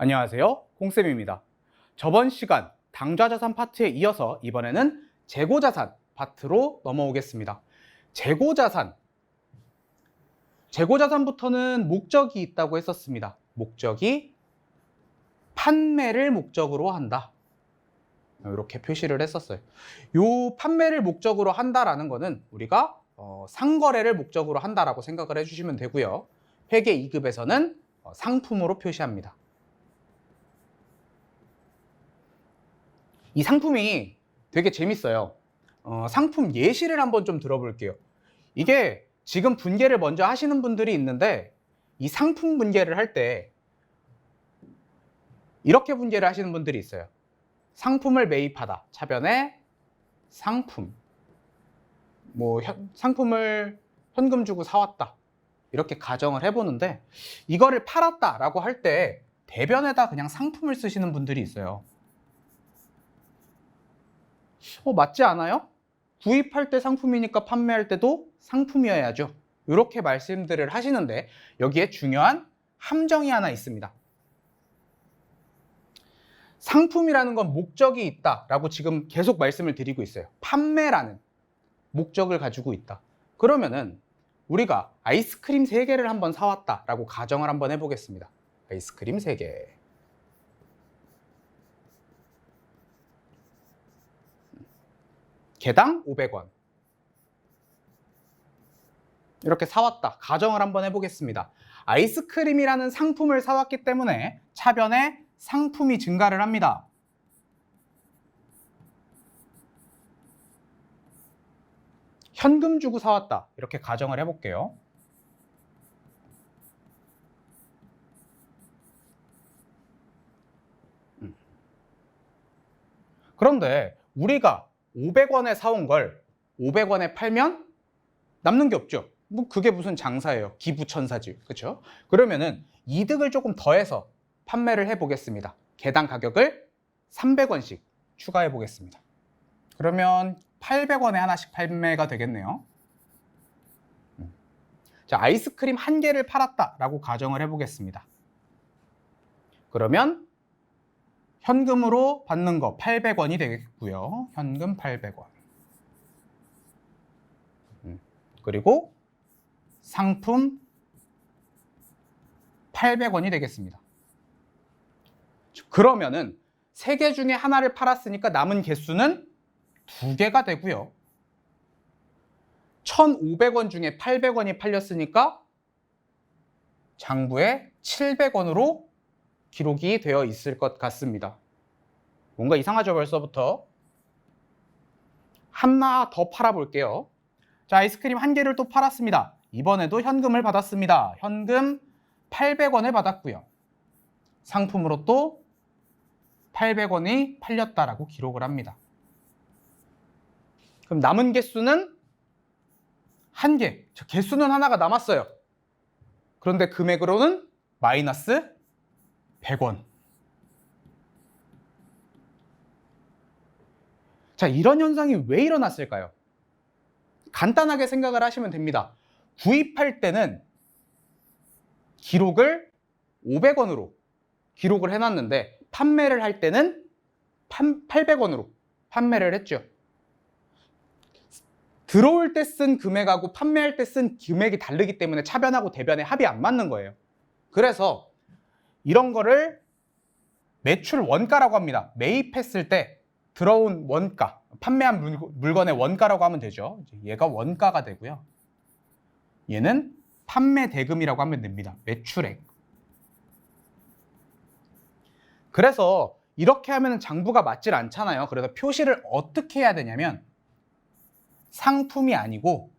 안녕하세요, 홍쌤입니다. 저번 시간 당좌자산 파트에 이어서 이번에는 재고자산 파트로 넘어오겠습니다. 재고자산부터는 목적이 있다고 했었습니다. 목적이 판매를 목적으로 한다. 이렇게 표시를 했었어요. 이 판매를 목적으로 한다라는 거는 우리가 상거래를 목적으로 한다라고 생각을 해주시면 되고요. 회계 2급에서는 상품으로 표시합니다. 이 상품이 되게 재밌어요. 상품 예시를 한번 좀 들어볼게요. 이게 지금 분계를 먼저 하시는 분들이 있는데 이 상품 분계를 할 때 이렇게 분계를 하시는 분들이 있어요. 상품을 매입하다, 차변에 상품, 상품을 현금 주고 사왔다, 이렇게 가정을 해보는데 이거를 팔았다라고 할 때 대변에다 그냥 상품을 쓰시는 분들이 있어요. 맞지 않아요? 구입할 때 상품이니까 판매할 때도 상품이어야죠. 이렇게 말씀들을 하시는데 여기에 중요한 함정이 하나 있습니다. 상품이라는 건 목적이 있다라고 지금 계속 말씀을 드리고 있어요. 판매라는 목적을 가지고 있다. 그러면은 우리가 아이스크림 3개를 한번 사왔다라고 가정을 한번 해보겠습니다. 아이스크림 3개. 개당 500원. 이렇게 사왔다. 가정을 한번 해보겠습니다. 아이스크림이라는 상품을 사왔기 때문에 차변에 상품이 증가를 합니다. 현금 주고 사왔다. 이렇게 가정을 해볼게요. 그런데 우리가 500원에 사온 걸 500원에 팔면 남는 게 없죠. 그게 무슨 장사예요. 기부천사지. 그렇죠? 그러면은 이득을 조금 더해서 판매를 해보겠습니다. 개당 가격을 300원씩 추가해 보겠습니다. 그러면 800원에 하나씩 판매가 되겠네요. 자, 아이스크림 1개를 팔았다라고 가정을 해보겠습니다. 그러면 현금으로 받는 거 800원이 되겠고요. 현금 800원. 그리고 상품 800원이 되겠습니다. 그러면은 3개 중에 하나를 팔았으니까 남은 개수는 2개가 되고요. 1,500원 중에 800원이 팔렸으니까 장부에 700원으로 기록이 되어 있을 것 같습니다. 뭔가 이상하죠, 벌써부터? 하나 더 팔아볼게요. 자, 아이스크림 1개를 또 팔았습니다. 이번에도 현금을 받았습니다. 현금 800원을 받았고요. 상품으로 또 800원이 팔렸다라고 기록을 합니다. 그럼 남은 개수는 1개. 개수는 하나가 남았어요. 그런데 금액으로는 마이너스 100원. 자, 이런 현상이 왜 일어났을까요? 간단하게 생각을 하시면 됩니다. 구입할 때는 기록을 500원으로 기록을 해놨는데 판매를 할 때는 800원으로 판매를 했죠. 들어올 때 쓴 금액하고 판매할 때 쓴 금액이 다르기 때문에 차변하고 대변에 합이 안 맞는 거예요. 그래서 이런 거를 매출 원가라고 합니다. 매입했을 때 들어온 원가, 판매한 물건의 원가라고 하면 되죠. 얘가 원가가 되고요. 얘는 판매 대금이라고 하면 됩니다. 매출액. 그래서 이렇게 하면 장부가 맞질 않잖아요. 그래서 표시를 어떻게 해야 되냐면 상품이 아니고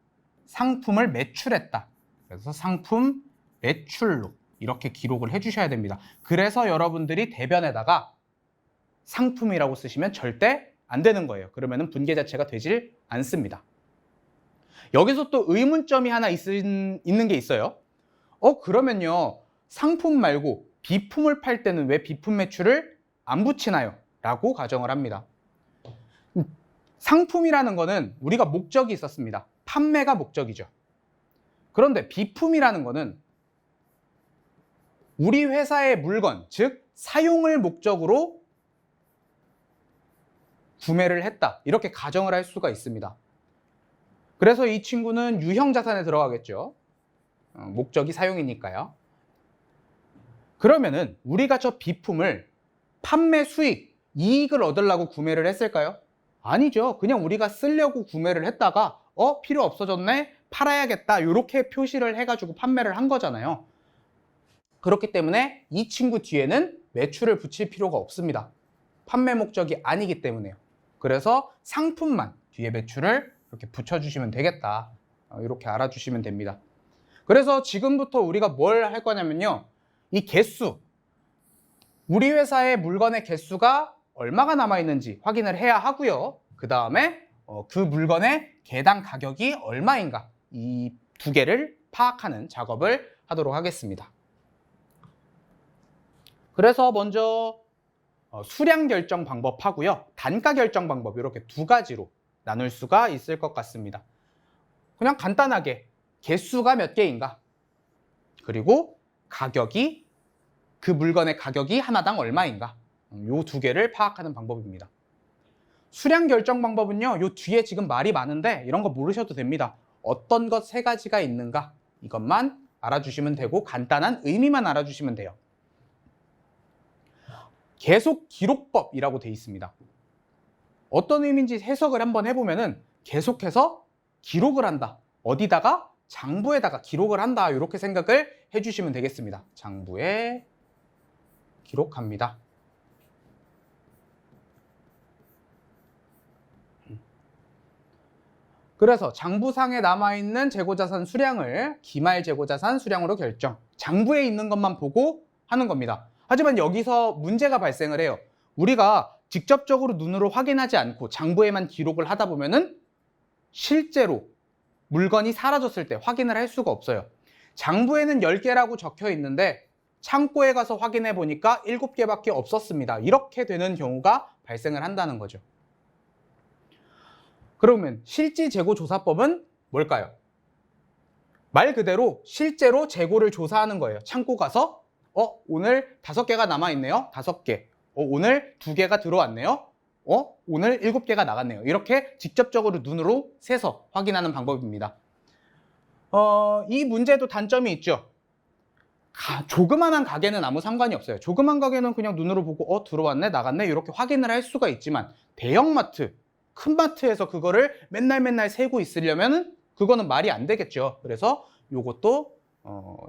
상품을 매출했다. 그래서 상품 매출로 이렇게 기록을 해주셔야 됩니다. 그래서 여러분들이 대변에다가 상품이라고 쓰시면 절대 안 되는 거예요. 그러면 분계 자체가 되질 않습니다. 여기서 또 의문점이 하나 있는 게 있어요. 그러면요, 상품 말고 비품을 팔 때는 왜 비품 매출을 안 붙이나요? 라고 가정을 합니다. 상품이라는 거는 우리가 목적이 있었습니다. 판매가 목적이죠. 그런데 비품이라는 거는 우리 회사의 물건, 즉 사용을 목적으로 구매를 했다. 이렇게 가정을 할 수가 있습니다. 그래서 이 친구는 유형 자산에 들어가겠죠. 목적이 사용이니까요. 그러면은 우리가 저 비품을 판매 수익, 이익을 얻으려고 구매를 했을까요? 아니죠. 그냥 우리가 쓰려고 구매를 했다가 필요 없어졌네? 팔아야겠다. 이렇게 표시를 해가지고 판매를 한 거잖아요. 그렇기 때문에 이 친구 뒤에는 매출을 붙일 필요가 없습니다. 판매 목적이 아니기 때문에요. 그래서 상품만 뒤에 매출을 이렇게 붙여주시면 되겠다. 이렇게 알아주시면 됩니다. 그래서 지금부터 우리가 뭘 할 거냐면요. 이 개수, 우리 회사의 물건의 개수가 얼마가 남아있는지 확인을 해야 하고요. 그 다음에 그 물건의 개당 가격이 얼마인가, 이 두 개를 파악하는 작업을 하도록 하겠습니다. 그래서 먼저 수량 결정 방법 하고요. 단가 결정 방법, 이렇게 두 가지로 나눌 수가 있을 것 같습니다. 그냥 간단하게 개수가 몇 개인가, 그리고 가격이, 그 물건의 가격이 하나당 얼마인가, 요 두 개를 파악하는 방법입니다. 수량 결정 방법은요, 요 뒤에 지금 말이 많은데 이런 거 모르셔도 됩니다. 어떤 것 세 가지가 있는가, 이것만 알아주시면 되고 간단한 의미만 알아주시면 돼요. 계속 기록법이라고 되어 있습니다. 어떤 의미인지 해석을 한번 해보면은 계속해서 기록을 한다. 어디다가? 장부에다가 기록을 한다. 이렇게 생각을 해주시면 되겠습니다. 장부에 기록합니다. 그래서 장부상에 남아있는 재고자산 수량을 기말 재고자산 수량으로 결정. 장부에 있는 것만 보고 하는 겁니다. 하지만 여기서 문제가 발생을 해요. 우리가 직접적으로 눈으로 확인하지 않고 장부에만 기록을 하다 보면은 실제로 물건이 사라졌을 때 확인을 할 수가 없어요. 장부에는 10개라고 적혀 있는데 창고에 가서 확인해 보니까 7개밖에 없었습니다. 이렇게 되는 경우가 발생을 한다는 거죠. 그러면 실지재고조사법은 뭘까요? 말 그대로 실제로 재고를 조사하는 거예요. 창고 가서 오늘 5개가 남아있네요. 5개. 오늘 2개가 들어왔네요. 오늘 7개가 나갔네요. 이렇게 직접적으로 눈으로 세서 확인하는 방법입니다. 이 문제도 단점이 있죠. 조그만한 가게는 아무 상관이 없어요. 조그만 가게는 그냥 눈으로 보고 들어왔네, 나갔네 이렇게 확인을 할 수가 있지만 대형마트, 큰 마트에서 그거를 맨날 세고 있으려면 그거는 말이 안 되겠죠. 그래서 이것도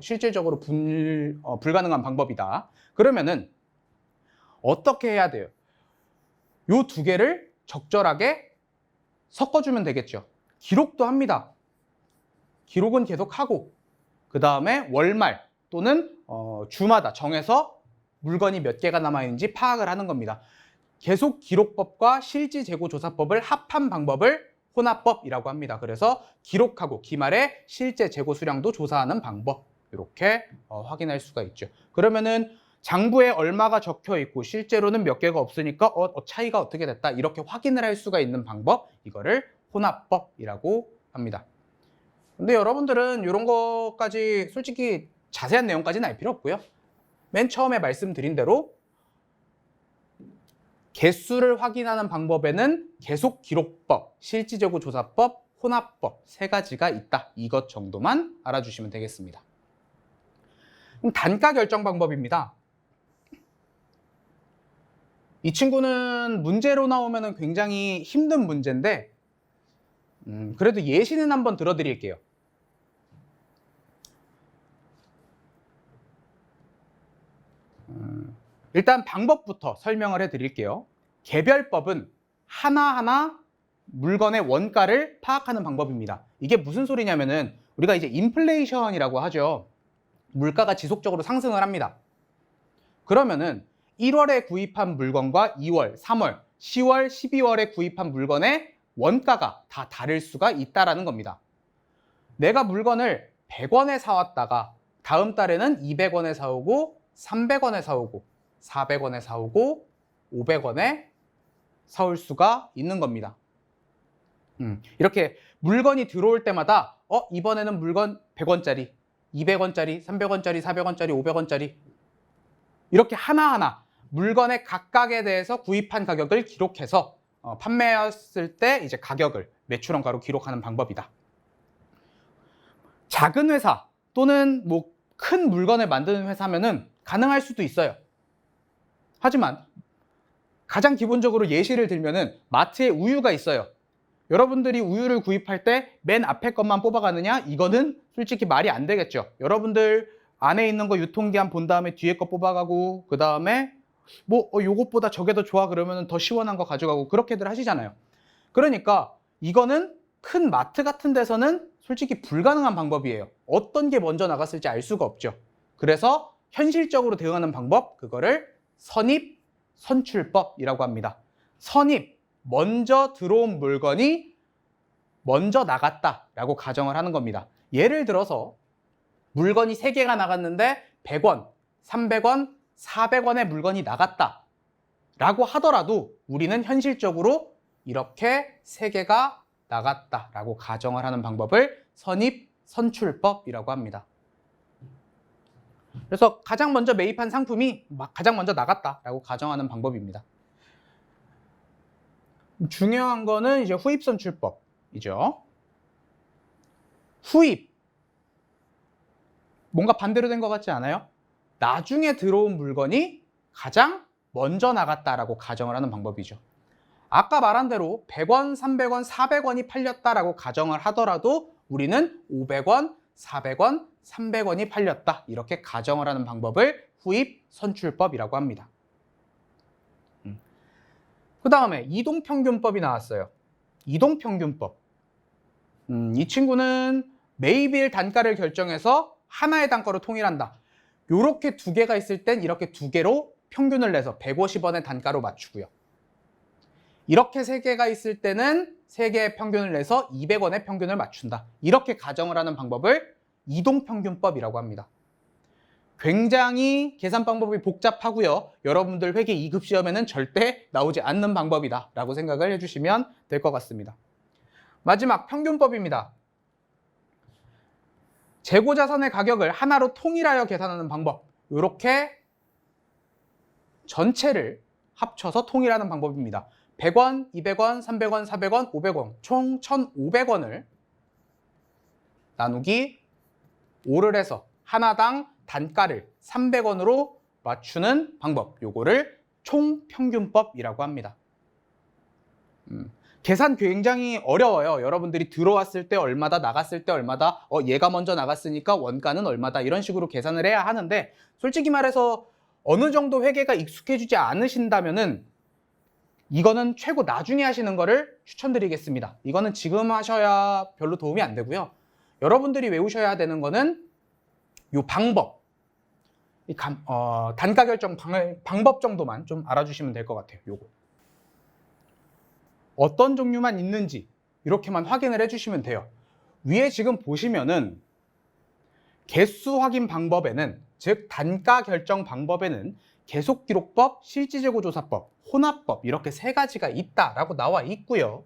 실질적으로 불가능한 방법이다. 그러면은 어떻게 해야 돼요? 요 두 개를 적절하게 섞어주면 되겠죠. 기록도 합니다. 기록은 계속 하고, 그 다음에 월말 또는 주마다 정해서 물건이 몇 개가 남아있는지 파악을 하는 겁니다. 계속 기록법과 실지재고조사법을 합한 방법을 혼합법이라고 합니다. 그래서 기록하고 기말에 실제 재고 수량도 조사하는 방법, 이렇게 확인할 수가 있죠. 그러면은 장부에 얼마가 적혀 있고 실제로는 몇 개가 없으니까 차이가 어떻게 됐다, 이렇게 확인을 할 수가 있는 방법, 이거를 혼합법이라고 합니다. 근데 여러분들은 이런 것까지 솔직히 자세한 내용까지는 알 필요 없고요. 맨 처음에 말씀드린 대로 개수를 확인하는 방법에는 계속 기록법, 실지재고 조사법, 혼합법 세 가지가 있다. 이것 정도만 알아주시면 되겠습니다. 그럼 단가 결정 방법입니다. 이 친구는 문제로 나오면 굉장히 힘든 문제인데 그래도 예시는 한번 들어드릴게요. 일단 방법부터 설명을 해드릴게요. 개별법은 하나하나 물건의 원가를 파악하는 방법입니다. 이게 무슨 소리냐면은 우리가 이제 인플레이션이라고 하죠. 물가가 지속적으로 상승을 합니다. 그러면은 1월에 구입한 물건과 2월, 3월, 10월, 12월에 구입한 물건의 원가가 다 다를 수가 있다라는 겁니다. 내가 물건을 100원에 사왔다가 다음 달에는 200원에 사오고 300원에 사오고 400원에 사오고 500원에 사올 수가 있는 겁니다. 이렇게 물건이 들어올 때마다 이번에는 물건 100원짜리, 200원짜리, 300원짜리, 400원짜리, 500원짜리 이렇게 하나하나 물건의 각각에 대해서 구입한 가격을 기록해서 판매했을 때 이제 가격을 매출원가로 기록하는 방법이다. 작은 회사 또는 뭐 큰 물건을 만드는 회사면은 가능할 수도 있어요. 하지만 가장 기본적으로 예시를 들면은 마트에 우유가 있어요. 여러분들이 우유를 구입할 때 맨 앞에 것만 뽑아가느냐? 이거는 솔직히 말이 안 되겠죠. 여러분들 안에 있는 거 유통기한 본 다음에 뒤에 거 뽑아가고 그 다음에 뭐 요것보다 저게 더 좋아 그러면 더 시원한 거 가져가고 그렇게들 하시잖아요. 그러니까 이거는 큰 마트 같은 데서는 솔직히 불가능한 방법이에요. 어떤 게 먼저 나갔을지 알 수가 없죠. 그래서 현실적으로 대응하는 방법, 그거를 선입 선출법이라고 합니다. 선입, 먼저 들어온 물건이 먼저 나갔다라고 가정을 하는 겁니다. 예를 들어서 물건이 3개가 나갔는데 100원, 300원, 400원의 물건이 나갔다라고 하더라도 우리는 현실적으로 이렇게 3개가 나갔다라고 가정을 하는 방법을 선입 선출법이라고 합니다. 그래서 가장 먼저 매입한 상품이 가장 먼저 나갔다라고 가정하는 방법입니다. 중요한 거는 이제 후입 선출법이죠. 후입. 뭔가 반대로 된 것 같지 않아요? 나중에 들어온 물건이 가장 먼저 나갔다라고 가정을 하는 방법이죠. 아까 말한 대로 100원, 300원, 400원이 팔렸다라고 가정을 하더라도 우리는 500원, 400원, 300원이 팔렸다. 이렇게 가정을 하는 방법을 후입 선출법이라고 합니다. 그 다음에 이동평균법이 나왔어요. 이동평균법. 이 친구는 매입일 단가를 결정해서 하나의 단가로 통일한다. 이렇게 2개가 있을 땐 이렇게 2개로 평균을 내서 150원의 단가로 맞추고요. 이렇게 3개가 있을 때는 3개의 평균을 내서 200원의 평균을 맞춘다. 이렇게 가정을 하는 방법을 이동평균법이라고 합니다. 굉장히 계산 방법이 복잡하고요. 여러분들 회계 2급 시험에는 절대 나오지 않는 방법이다 라고 생각을 해주시면 될 것 같습니다. 마지막 평균법입니다. 재고자산의 가격을 하나로 통일하여 계산하는 방법. 이렇게 전체를 합쳐서 통일하는 방법입니다. 100원, 200원, 300원, 400원, 500원 총 1,500원을 나누기 5를 해서 하나당 단가를 300원으로 맞추는 방법. 요거를 총평균법이라고 합니다. 계산 굉장히 어려워요. 여러분들이 들어왔을 때 얼마다, 나갔을 때 얼마다, 얘가 먼저 나갔으니까 원가는 얼마다, 이런 식으로 계산을 해야 하는데, 솔직히 말해서 어느 정도 회계가 익숙해지지 않으신다면은 이거는 최고 나중에 하시는 거를 추천드리겠습니다. 이거는 지금 하셔야 별로 도움이 안 되고요. 여러분들이 외우셔야 되는 거는 이 방법, 단가 결정 방법 정도만 좀 알아주시면 될 것 같아요. 요거. 어떤 종류만 있는지 이렇게만 확인을 해주시면 돼요. 위에 지금 보시면은 개수 확인 방법에는, 즉 단가 결정 방법에는 계속기록법, 실질재고조사법, 혼합법 이렇게 3가지가 있다라고 나와 있고요.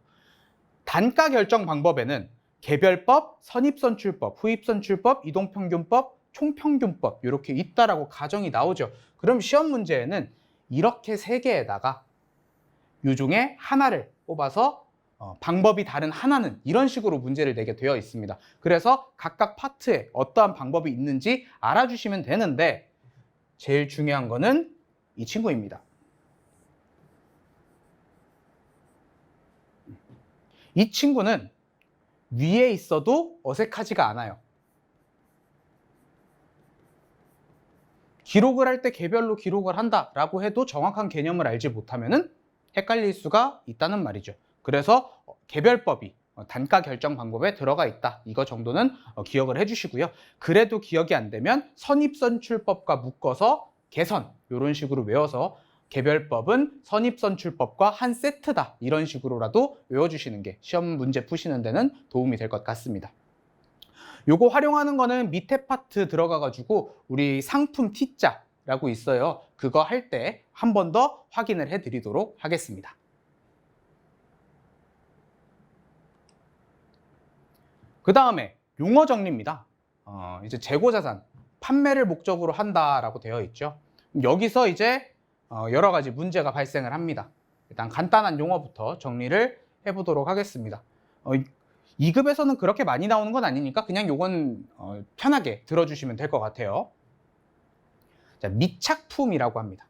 단가 결정 방법에는 개별법, 선입선출법, 후입선출법, 이동평균법, 총평균법 이렇게 있다라고 가정이 나오죠. 그럼 시험 문제에는 이렇게 3개에다가 이 중에 하나를 뽑아서 방법이 다른 하나는 이런 식으로 문제를 내게 되어 있습니다. 그래서 각각 파트에 어떠한 방법이 있는지 알아주시면 되는데, 제일 중요한 거는 이 친구입니다. 이 친구는 위에 있어도 어색하지가 않아요. 기록을 할 때 개별로 기록을 한다라고 해도 정확한 개념을 알지 못하면은 헷갈릴 수가 있다는 말이죠. 그래서 개별법이 단가 결정 방법에 들어가 있다. 이거 정도는 기억을 해주시고요. 그래도 기억이 안 되면 선입선출법과 묶어서 개선, 이런 식으로 외워서 개별법은 선입선출법과 한 세트다. 이런 식으로라도 외워주시는 게 시험 문제 푸시는 데는 도움이 될 것 같습니다. 요거 활용하는 거는 밑에 파트 들어가가지고 우리 상품 T자라고 있어요. 그거 할 때 한 번 더 확인을 해드리도록 하겠습니다. 그 다음에 용어 정리입니다. 이제 재고자산, 판매를 목적으로 한다라고 되어 있죠. 여기서 이제 여러 가지 문제가 발생을 합니다. 일단 간단한 용어부터 정리를 해보도록 하겠습니다. 2급에서는 그렇게 많이 나오는 건 아니니까 그냥 요건 편하게 들어주시면 될 것 같아요. 자, 미착품이라고 합니다.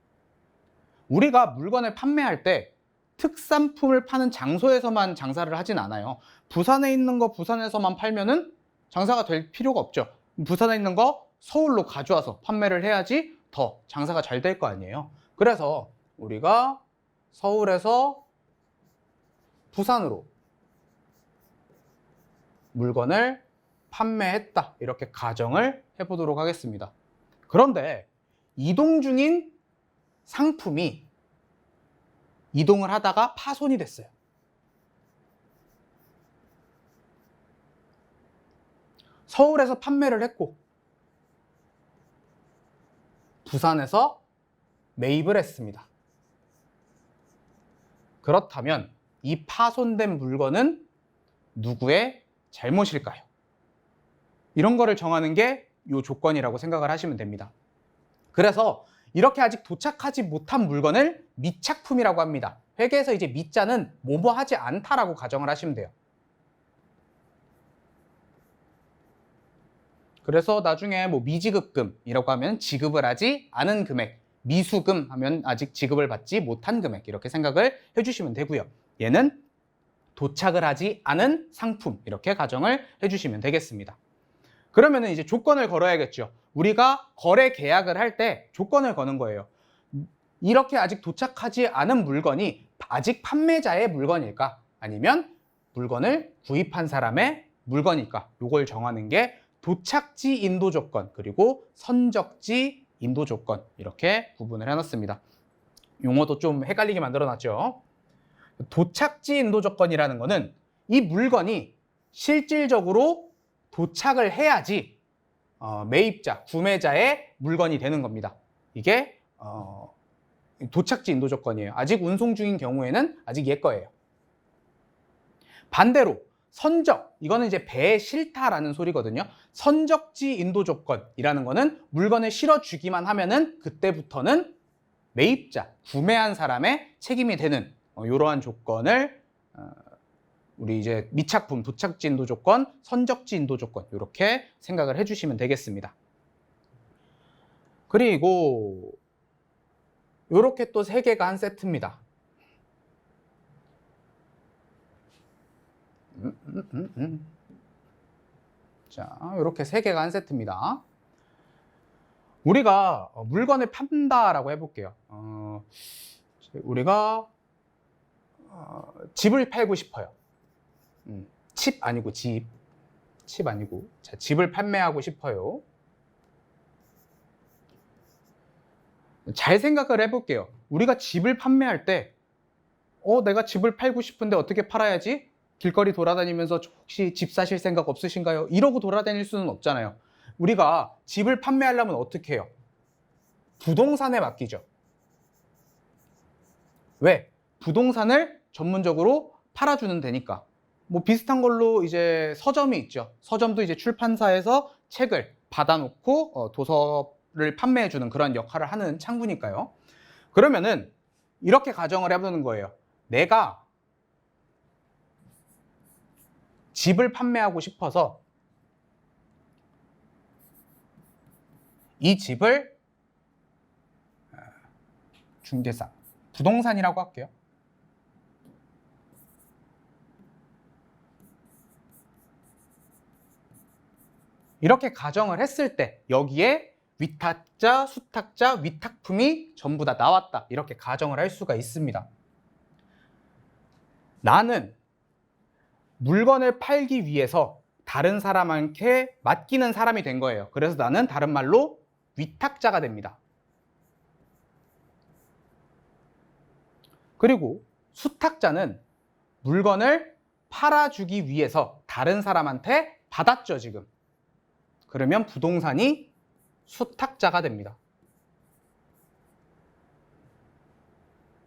우리가 물건을 판매할 때 특산품을 파는 장소에서만 장사를 하진 않아요. 부산에 있는 거 부산에서만 팔면은 장사가 될 필요가 없죠. 부산에 있는 거 서울로 가져와서 판매를 해야지 더 장사가 잘 될 거 아니에요. 그래서 우리가 서울에서 부산으로 물건을 판매했다, 이렇게 가정을 해보도록 하겠습니다. 그런데 이동 중인 상품이 이동을 하다가 파손이 됐어요. 서울에서 판매를 했고 부산에서 매입을 했습니다. 그렇다면 이 파손된 물건은 누구의 잘못일까요? 이런 거를 정하는 게 이 조건이라고 생각을 하시면 됩니다. 그래서 이렇게 아직 도착하지 못한 물건을 미착품이라고 합니다. 회계에서 이제 미자는 뭐뭐 하지 않다라고 가정을 하시면 돼요. 그래서 나중에 뭐 미지급금이라고 하면 지급을 하지 않은 금액, 미수금 하면 아직 지급을 받지 못한 금액, 이렇게 생각을 해주시면 되고요. 얘는 도착을 하지 않은 상품, 이렇게 가정을 해주시면 되겠습니다. 그러면 이제 조건을 걸어야겠죠. 우리가 거래 계약을 할 때 조건을 거는 거예요. 이렇게 아직 도착하지 않은 물건이 아직 판매자의 물건일까? 아니면 물건을 구입한 사람의 물건일까? 이걸 정하는 게 도착지 인도 조건, 그리고 선적지 인도 조건, 이렇게 구분을 해놨습니다. 용어도 좀 헷갈리게 만들어놨죠. 도착지 인도 조건이라는 거는 이 물건이 실질적으로 도착을 해야지 매입자, 구매자의 물건이 되는 겁니다. 이게 도착지 인도 조건이에요. 아직 운송 중인 경우에는 아직 얘 거예요. 반대로 선적, 이거는 이제 배에 실다라는 소리거든요. 선적지 인도 조건이라는 거는 물건을 실어주기만 하면은 그때부터는 매입자, 구매한 사람의 책임이 되는 이러한 조건을 우리 이제 미착품, 도착지 인도 조건, 선적지 인도 조건, 이렇게 생각을 해주시면 되겠습니다. 그리고 이렇게 또 3개가 한 세트입니다. 자, 이렇게 3개가 한 세트입니다. 우리가 물건을 판다라고 해볼게요. 우리가 집을 팔고 싶어요. 칩 아니고 집 아니고, 자, 집을 판매하고 싶어요. 잘 생각을 해볼게요. 우리가 집을 판매할 때 내가 집을 팔고 싶은데 어떻게 팔아야지? 길거리 돌아다니면서 혹시 집 사실 생각 없으신가요? 이러고 돌아다닐 수는 없잖아요. 우리가 집을 판매하려면 어떻게 해요? 부동산에 맡기죠. 왜? 부동산을 전문적으로 팔아주는 데니까. 뭐 비슷한 걸로 이제 서점이 있죠. 서점도 이제 출판사에서 책을 받아놓고 도서를 판매해주는 그런 역할을 하는 창구니까요. 그러면은 이렇게 가정을 해보는 거예요. 내가 집을 판매하고 싶어서 이 집을 중개사, 부동산이라고 할게요. 이렇게 가정을 했을 때 여기에 위탁자, 수탁자, 위탁품이 전부 다 나왔다, 이렇게 가정을 할 수가 있습니다. 나는 물건을 팔기 위해서 다른 사람한테 맡기는 사람이 된 거예요. 그래서 나는 다른 말로 위탁자가 됩니다. 그리고 수탁자는 물건을 팔아주기 위해서 다른 사람한테 받았죠, 지금. 그러면 부동산이 수탁자가 됩니다.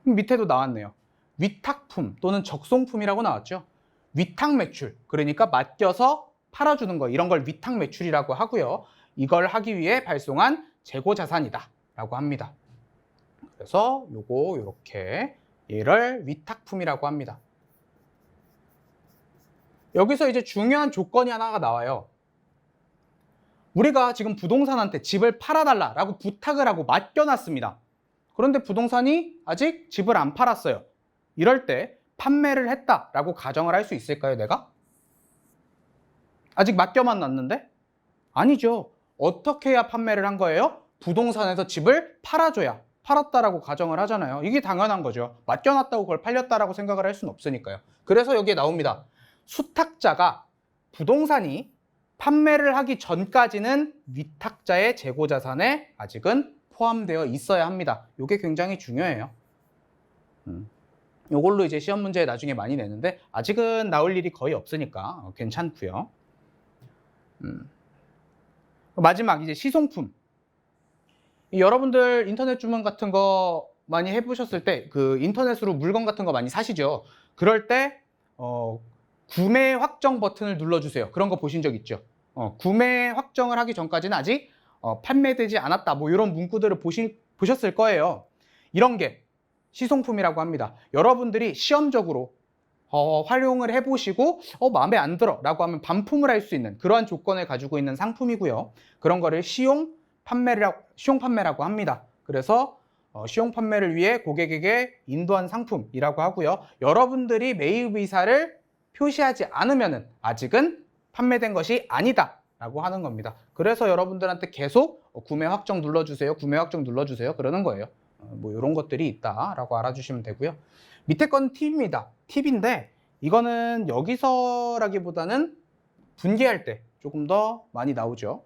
밑에도 나왔네요. 위탁품 또는 적송품이라고 나왔죠. 위탁 매출, 그러니까 맡겨서 팔아주는 거, 이런 걸 위탁 매출이라고 하고요. 이걸 하기 위해 발송한 재고자산이다 라고 합니다. 그래서 요거 요렇게 얘를 위탁품이라고 합니다. 여기서 이제 중요한 조건이 하나가 나와요. 우리가 지금 부동산한테 집을 팔아달라라고 부탁을 하고 맡겨놨습니다. 그런데 부동산이 아직 집을 안 팔았어요. 이럴 때 판매를 했다라고 가정을 할 수 있을까요, 내가? 아직 맡겨만 놨는데? 아니죠. 어떻게 해야 판매를 한 거예요? 부동산에서 집을 팔아줘야 팔았다라고 가정을 하잖아요. 이게 당연한 거죠. 맡겨놨다고 그걸 팔렸다라고 생각을 할 수는 없으니까요. 그래서 여기에 나옵니다. 수탁자가 부동산이 판매를 하기 전까지는 위탁자의 재고자산에 아직은 포함되어 있어야 합니다. 이게 굉장히 중요해요. 이걸로 이제 시험 문제에 나중에 많이 내는데 아직은 나올 일이 거의 없으니까 괜찮고요. 마지막 이제 시송품. 여러분들 인터넷 주문 같은 거 많이 해보셨을 때 그 인터넷으로 물건 같은 거 많이 사시죠. 그럴 때 구매 확정 버튼을 눌러주세요. 그런 거 보신 적 있죠? 구매 확정을 하기 전까지는 아직 판매되지 않았다. 뭐 이런 문구들을 보셨을 거예요. 이런 게 시송품이라고 합니다. 여러분들이 시험적으로 활용을 해보시고 마음에 안 들어 라고 하면 반품을 할 수 있는 그러한 조건을 가지고 있는 상품이고요. 그런 거를 시용 판매라고 합니다. 그래서 시용 판매를 위해 고객에게 인도한 상품이라고 하고요. 여러분들이 매입 의사를 표시하지 않으면 아직은 판매된 것이 아니다 라고 하는 겁니다. 그래서 여러분들한테 계속 구매 확정 눌러주세요. 구매 확정 눌러주세요. 그러는 거예요. 뭐 이런 것들이 있다라고 알아주시면 되고요. 밑에 건 팁입니다. 팁인데 이거는 여기서라기보다는 분기할 때 조금 더 많이 나오죠.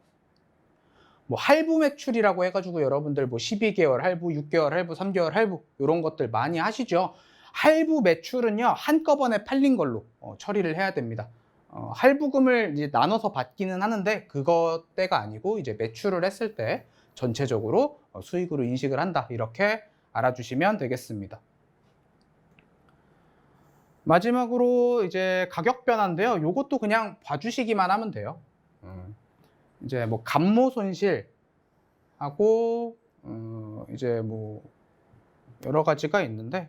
뭐 할부 매출이라고 해가지고 여러분들 뭐 12개월 할부, 6개월 할부, 3개월 할부 이런 것들 많이 하시죠. 할부 매출은요 한꺼번에 팔린 걸로 처리를 해야 됩니다. 할부금을 이제 나눠서 받기는 하는데 그거 때가 아니고 이제 매출을 했을 때 전체적으로 수익으로 인식을 한다 이렇게 알아주시면 되겠습니다. 마지막으로 이제 가격 변화인데요. 이것도 그냥 봐주시기만 하면 돼요. 이제 뭐 감모 손실하고 이제 뭐 여러 가지가 있는데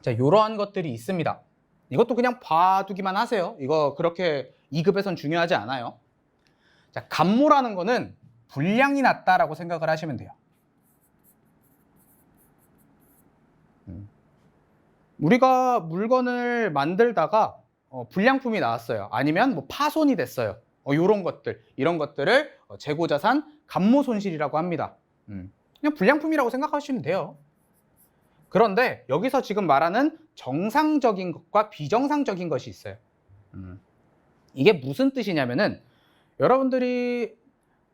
자, 이러한 것들이 있습니다. 이것도 그냥 봐두기만 하세요. 이거 그렇게 2급에선 중요하지 않아요. 자, 감모라는 거는 불량이 났다라고 생각을 하시면 돼요. 우리가 물건을 만들다가 불량품이 나왔어요. 아니면 뭐 파손이 됐어요. 이런 것들, 이런 것들을 재고자산 감모 손실이라고 합니다. 그냥 불량품이라고 생각하시면 돼요. 그런데 여기서 지금 말하는 정상적인 것과 비정상적인 것이 있어요. 이게 무슨 뜻이냐면은 여러분들이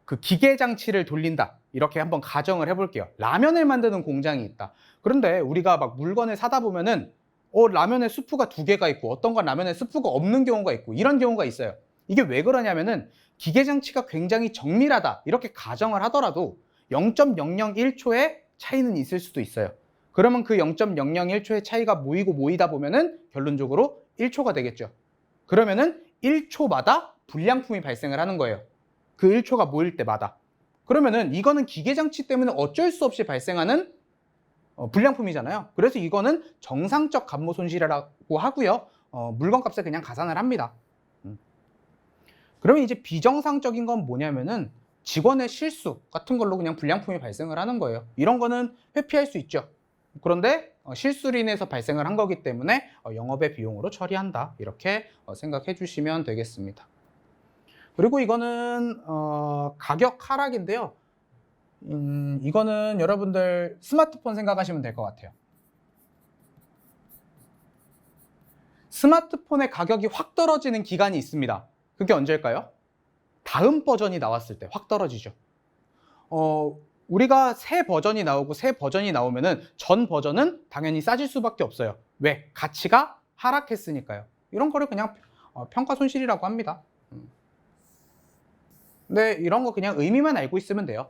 그 기계 장치를 돌린다 이렇게 한번 가정을 해볼게요. 라면을 만드는 공장이 있다. 그런데 우리가 막 물건을 사다 보면은 라면에 스프가 2개가 있고 어떤 건 라면에 스프가 없는 경우가 있고 이런 경우가 있어요. 이게 왜 그러냐면은 기계 장치가 굉장히 정밀하다 이렇게 가정을 하더라도 0.001초의 차이는 있을 수도 있어요. 그러면 그 0.001초의 차이가 모이다 보면은 결론적으로 1초가 되겠죠. 그러면은 1초마다 불량품이 발생을 하는 거예요. 그 1초가 모일 때마다. 그러면은 이거는 기계장치 때문에 어쩔 수 없이 발생하는 불량품이잖아요. 그래서 이거는 정상적 감모 손실이라고 하고요. 물건값에 그냥 가산을 합니다. 그러면 이제 비정상적인 건 뭐냐면은 직원의 실수 같은 걸로 그냥 불량품이 발생을 하는 거예요. 이런 거는 회피할 수 있죠. 그런데 실수로 인해서 발생을 한 거기 때문에 영업의 비용으로 처리한다 이렇게 생각해 주시면 되겠습니다. 그리고 이거는 가격 하락인데요. 이거는 여러분들 스마트폰 생각하시면 될 것 같아요. 스마트폰의 가격이 확 떨어지는 기간이 있습니다. 그게 언제일까요? 다음 버전이 나왔을 때 확 떨어지죠. 우리가 새 버전이 나오고 새 버전이 나오면은 전 버전은 당연히 싸질 수밖에 없어요. 왜? 가치가 하락했으니까요. 이런 거를 그냥 평가 손실이라고 합니다. 근데 이런 거 그냥 의미만 알고 있으면 돼요.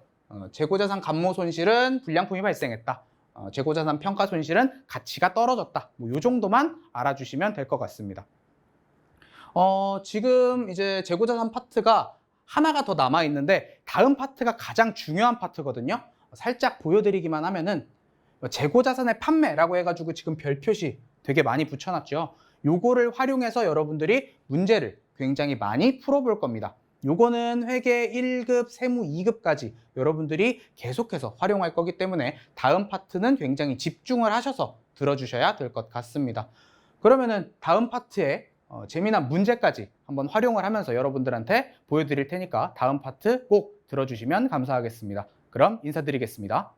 재고자산 감모 손실은 불량품이 발생했다. 재고자산 평가 손실은 가치가 떨어졌다. 이 정도만 알아주시면 될 것 같습니다. 지금 이제 재고자산 파트가 하나가 더 남아 있는데 다음 파트가 가장 중요한 파트거든요. 살짝 보여드리기만 하면은 재고자산의 판매라고 해가지고 지금 별 표시 되게 많이 붙여놨죠. 요거를 활용해서 여러분들이 문제를 굉장히 많이 풀어볼 겁니다. 요거는 회계 1급, 세무 2급까지 여러분들이 계속해서 활용할 거기 때문에 다음 파트는 굉장히 집중을 하셔서 들어주셔야 될 것 같습니다. 그러면은 다음 파트에 재미난 문제까지 한번 활용을 하면서 여러분들한테 보여드릴 테니까 다음 파트 꼭 들어주시면 감사하겠습니다. 그럼 인사드리겠습니다.